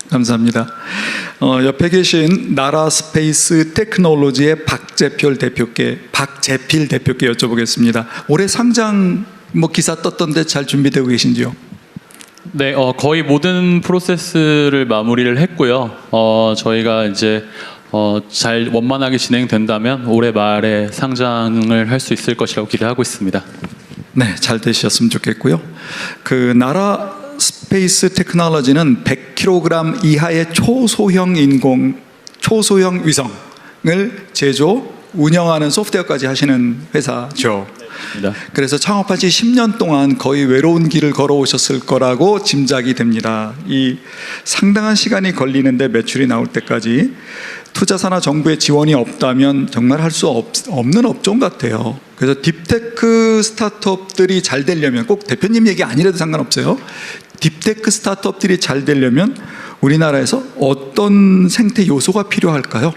감사합니다. 옆에 계신 나라 스페이스 테크놀로지의 박재필 대표께 여쭤보겠습니다. 올해 상장 기사 떴던데 잘 준비되고 계신지요? 네, 거의 모든 프로세스를 마무리를 했고요. 저희가 이제 잘 원만하게 진행된다면 올해 말에 상장을 할 수 있을 것이라고 기대하고 있습니다. 네, 잘 되셨으면 좋겠고요. 그 나라 스페이스 테크놀로지는 100kg 이하의 초소형 위성을 제조, 운영하는 소프트웨어까지 하시는 회사죠. 네. 그래서 창업한 지 10년 동안 거의 외로운 길을 걸어오셨을 거라고 짐작이 됩니다. 이 상당한 시간이 걸리는데 매출이 나올 때까지 투자사나 정부의 지원이 없다면 정말 할 수 없는 업종 같아요. 그래서 딥테크 스타트업들이 잘 되려면, 꼭 대표님 얘기 아니라도 상관없어요. 딥테크 스타트업들이 잘 되려면 우리나라에서 어떤 생태 요소가 필요할까요?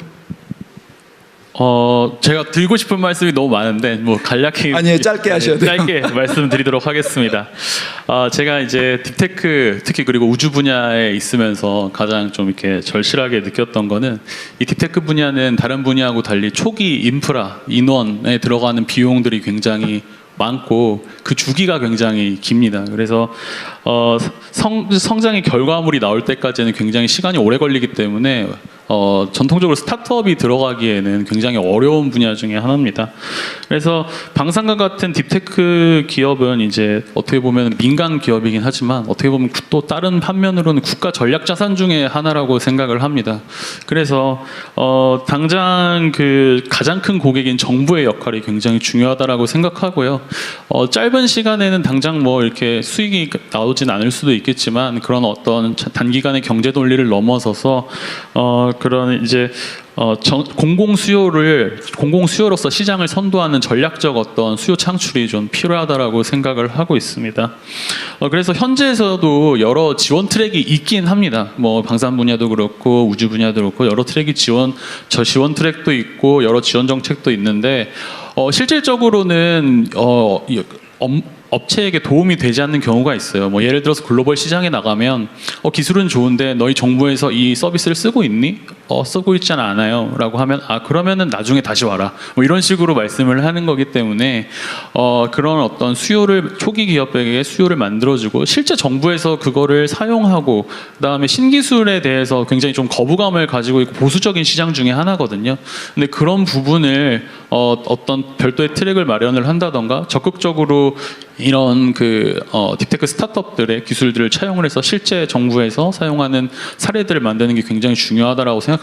제가 드리고 싶은 말씀이 너무 많은데 간략히 아니요, 짧게 하셔야 돼요. 짧게 말씀드리도록 하겠습니다. 제가 이제 딥테크 특히 그리고 우주 분야에 있으면서 가장 좀 이렇게 절실하게 느꼈던 거는 이 딥테크 분야는 다른 분야하고 달리 초기 인프라 인원에 들어가는 비용들이 굉장히 많고 그 주기가 굉장히 깁니다. 그래서 성장의 결과물이 나올 때까지는 굉장히 시간이 오래 걸리기 때문에 전통적으로 스타트업이 들어가기에는 굉장히 어려운 분야 중에 하나입니다. 그래서 방산과 같은 딥테크 기업은 이제 어떻게 보면 민간 기업이긴 하지만 어떻게 보면 또 다른 반면으로는 국가 전략 자산 중에 하나라고 생각을 합니다. 그래서 당장 그 가장 큰 고객인 정부의 역할이 굉장히 중요하다라고 생각하고요. 짧은 시간에는 당장 이렇게 수익이 나오진 않을 수도 있겠지만 그런 어떤 단기간의 경제 논리를 넘어서서 그런 이제 공공 수요로서 시장을 선도하는 전략적 어떤 수요 창출이 좀 필요하다라고 생각을 하고 있습니다. 그래서 현재에서도 여러 지원 트랙이 있긴 합니다. 방산 분야도 그렇고 우주 분야도 그렇고 여러 트랙이 지원 트랙도 있고 여러 지원 정책도 있는데 실질적으로는 업체에게 도움이 되지 않는 경우가 있어요. 예를 들어서 글로벌 시장에 나가면 기술은 좋은데 너희 정부에서 이 서비스를 쓰고 있니? 쓰고 있지 않아요 라고 하면 그러면은 나중에 다시 와라 이런 식으로 말씀을 하는 거기 때문에 그런 어떤 초기 기업에게 수요를 만들어주고 실제 정부에서 그거를 사용하고 그다음에 신기술에 대해서 굉장히 좀 거부감을 가지고 있고 보수적인 시장 중에 하나거든요. 근데 그런 부분을 어떤 별도의 트랙을 마련을 한다던가 적극적으로 이런 딥테크 스타트업들의 기술들을 차용을 해서 실제 정부에서 사용하는 사례들을 만드는 게 굉장히 중요하다라고 생각합니다.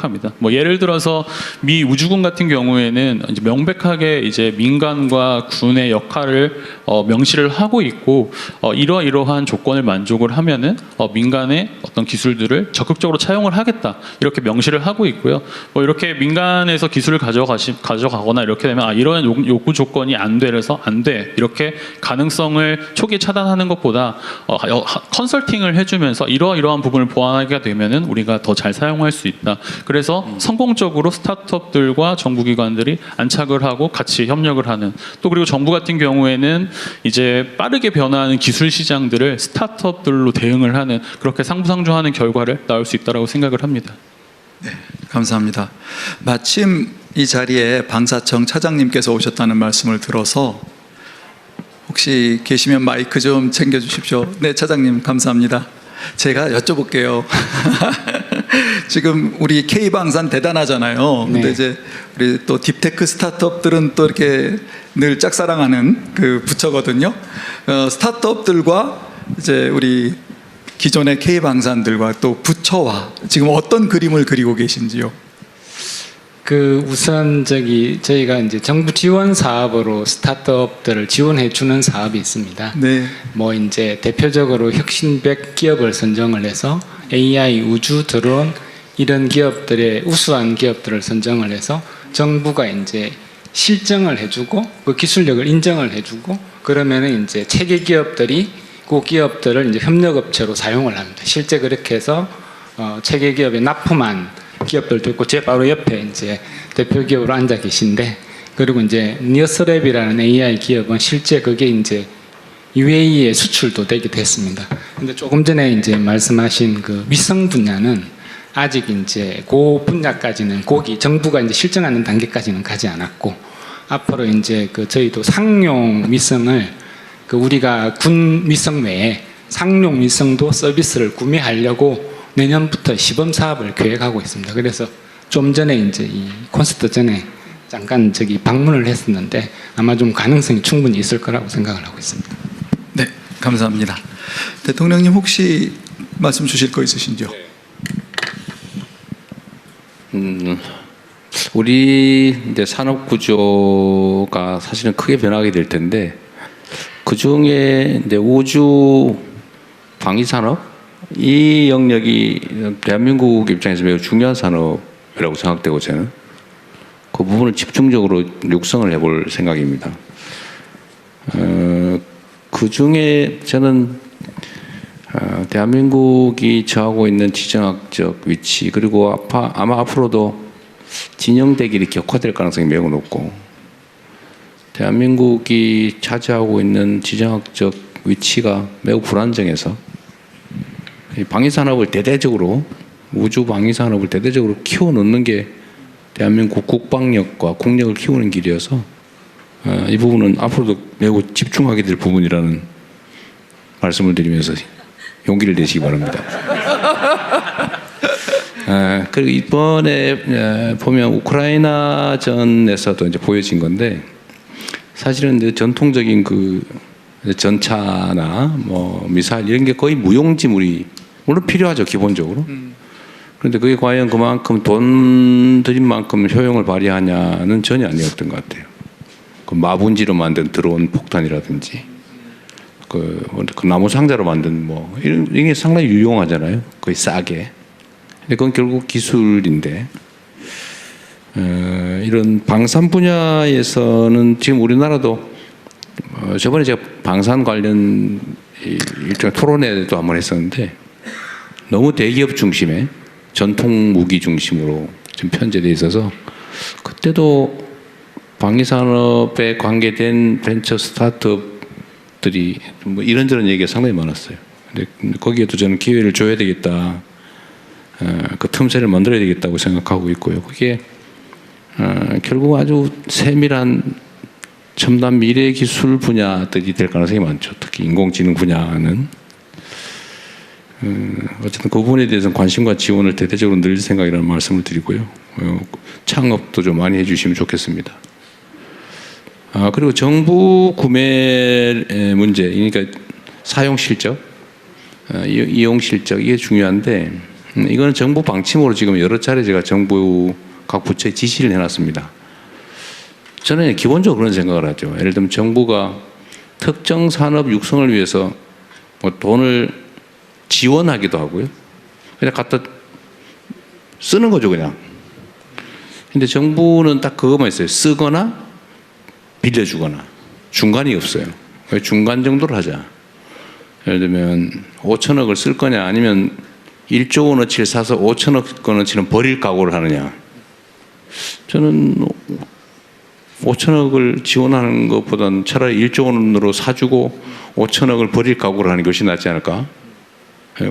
예를 들어서 미 우주군 같은 경우에는 이제 명백하게 이제 민간과 군의 역할을 명시를 하고 있고 이러한 조건을 만족을 하면은 민간의 어떤 기술들을 적극적으로 차용을 하겠다 이렇게 명시를 하고 있고요. 이렇게 민간에서 기술을 가져가거나 이렇게 되면 이러한 요구 조건이 안 돼서 안 돼 이렇게 가능성을 초기에 차단하는 것보다 컨설팅을 해주면서 이러한 부분을 보완하게 되면은 우리가 더 잘 사용할 수 있다. 그래서 성공적으로 스타트업들과 정부기관들이 안착을 하고 같이 협력을 하는 또 그리고 정부 같은 경우에는 이제 빠르게 변화하는 기술 시장들을 스타트업들로 대응을 하는 그렇게 상부상조하는 결과를 낳을 수 있다고 생각을 합니다. 네, 감사합니다. 마침 이 자리에 방사청 차장님께서 오셨다는 말씀을 들어서 혹시 계시면 마이크 좀 챙겨주십시오. 네, 차장님 감사합니다. 제가 여쭤볼게요. 지금 우리 K방산 대단하잖아요. 네. 근데 이제 우리 또 딥테크 스타트업들은 또 이렇게 늘 짝사랑하는 그 부처거든요. 스타트업들과 이제 우리 기존의 K방산들과 또 부처와 지금 어떤 그림을 그리고 계신지요? 우선 저희가 이제 정부 지원 사업으로 스타트업들을 지원해 주는 사업이 있습니다. 네. 이제 대표적으로 혁신 100 기업을 선정을 해서 AI, 우주, 드론 이런 기업들의 우수한 기업들을 선정을 해서 정부가 이제 실정을 해주고 그 기술력을 인정을 해주고 그러면은 이제 체계 기업들이 그 기업들을 이제 협력업체로 사용을 합니다. 실제 그렇게 해서 체계 기업에 납품한 기업들도 있고 제 바로 옆에 이제 대표 기업으로 앉아 계신데 그리고 이제 니어스랩이라는 AI 기업은 실제 그게 이제 UAE에 수출도 되게 됐습니다. 근데 조금 전에 이제 말씀하신 그 위성 분야는 아직 이제 그 분야까지는 정부가 이제 실증하는 단계까지는 가지 않았고 앞으로 이제 그 저희도 상용 위성을 그 우리가 군 위성 외에 상용 위성도 서비스를 구매하려고 내년부터 시범 사업을 계획하고 있습니다. 그래서 좀 전에 이제 이 콘서트 전에 잠깐 저기 방문을 했었는데 아마 좀 가능성이 충분히 있을 거라고 생각을 하고 있습니다. 네, 감사합니다. 대통령님 혹시 말씀 주실 거 있으신지요? 우리 이제 산업 구조가 사실은 크게 변하게 될 텐데 그 중에 이제 우주 방위 산업 이 영역이 대한민국 입장에서 매우 중요한 산업이라고 생각되고 저는 그 부분을 집중적으로 육성을 해볼 생각입니다. 그 중에 저는 대한민국이 처하고 있는 지정학적 위치 그리고 아마 앞으로도 진영대결이 격화될 가능성이 매우 높고 대한민국이 차지하고 있는 지정학적 위치가 매우 불안정해서 이 방위산업을 대대적으로 우주 방위산업을 대대적으로 키워놓는 게 대한민국 국방력과 국력을 키우는 길이어서 이 부분은 앞으로도 매우 집중하게 될 부분이라는 말씀을 드리면서 용기를 내시기 바랍니다. 그리고 이번에 보면 우크라이나전에서도 이제 보여진 건데 사실은 이제 전통적인 그 전차나 뭐 미사일 이런 게 거의 무용지물이 물론 필요하죠 기본적으로. 그런데 그게 과연 그만큼 돈 들인 만큼 효용을 발휘하냐는 전혀 아니었던 것 같아요. 그 마분지로 만든 드론 폭탄이라든지 그 나무 상자로 만든 뭐 이런 게 상당히 유용하잖아요. 거의 싸게. 근데 그건 결국 기술인데 이런 방산 분야에서는 지금 우리나라도 저번에 제가 방산 관련 일종의 토론회도 한번 했었는데 너무 대기업 중심의 전통 무기 중심으로 좀 편제돼 있어서 그때도 방위산업에 관계된 벤처 스타트업들이 뭐 이런저런 얘기가 상당히 많았어요. 근데 거기에도 저는 기회를 줘야 되겠다. 그 틈새를 만들어야 되겠다고 생각하고 있고요. 그게 결국 아주 세밀한 첨단 미래 기술 분야들이 될 가능성이 많죠. 특히 인공지능 분야는 어쨌든 그 부분에 대해서는 관심과 지원을 대대적으로 늘릴 생각이라는 말씀을 드리고요. 창업도 좀 많이 해주시면 좋겠습니다. 그리고 정부 구매 문제, 그러니까 사용 실적, 이용 실적 이게 중요한데 이거는 정부 방침으로 지금 여러 차례 제가 정부 각 부처에 지시를 해놨습니다. 저는 기본적으로 그런 생각을 하죠. 예를 들면 정부가 특정 산업 육성을 위해서 뭐 돈을 지원하기도 하고요. 그냥 갖다 쓰는 거죠, 그냥. 근데 정부는 딱 그것만 있어요. 쓰거나 빌려주거나 중간이 없어요. 중간 정도를 하자. 예를 들면 5천억을 쓸 거냐 아니면 1조 원어치를 사서 5천억 원어치는 버릴 각오를 하느냐. 저는 5천억을 지원하는 것보다는 차라리 1조 원으로 사주고 5천억을 버릴 각오를 하는 것이 낫지 않을까?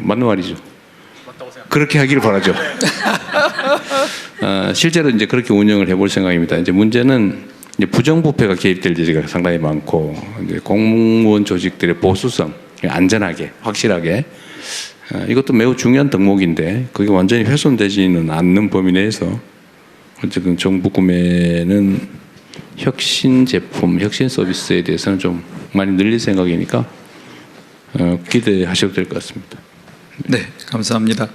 맞는 말이죠. 그렇게 하기를 바라죠. 실제로 이제 그렇게 운영을 해볼 생각입니다. 이제 문제는 이제 부정부패가 개입될 여지가 상당히 많고 이제 공무원 조직들의 보수성, 안전하게, 확실하게 이것도 매우 중요한 덕목인데 그게 완전히 훼손되지는 않는 범위 내에서 어쨌든 정부 구매는 혁신 제품, 혁신 서비스에 대해서는 좀 많이 늘릴 생각이니까 기대하셔도 될 것 같습니다. 네, 감사합니다.